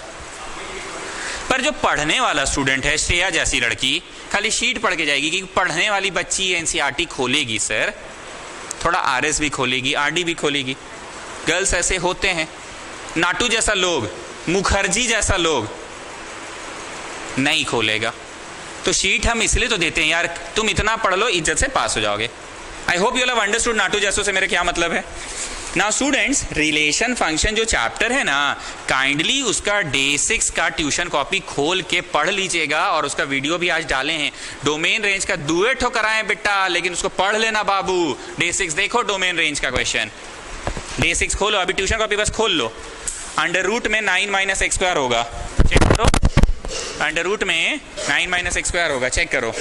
पर जो पढ़ने वाला स्टूडेंट है, श्रेया जैसी लड़की खाली शीट पढ़ के जाएगी, क्योंकि पढ़ने वाली बच्ची एनसीईआरटी खोलेगी सर, थोड़ा आरएस भी खोलेगी, आरडी भी खोलेगी। गर्ल्स ऐसे होते हैं, नाटू जैसा लोग, मुखर्जी जैसा लोग नहीं खोलेगा। तो शीट हम इसलिए तो देते हैं यार, तुम इतना पढ़ लो, इज्जत से पास हो जाओगे। I hope you have understood नाटू जैसों से मेरे क्या मतलब है। नाउ स्टूडेंट्स, रिलेशन फंक्शन जो चैप्टर है ना, काइंडली उसका डे 6 का ट्यूशन कॉपी खोल के पढ़ लीजिएगा, और उसका वीडियो भी आज डाले हैं। डोमेन रेंज का दुए ठो कराएं बेटा, लेकिन उसको पढ़ लेना बाबू। डे 6 देखो डोमेन रेंज का क्वेश्चन, डे 6 खोलो, अभी ट्यूशन कॉपी बस खोल लो। अंडर रूट में 9 - x² होगा, चेक करो। अंडर रूट में 9 - x² होगा, चेक करो।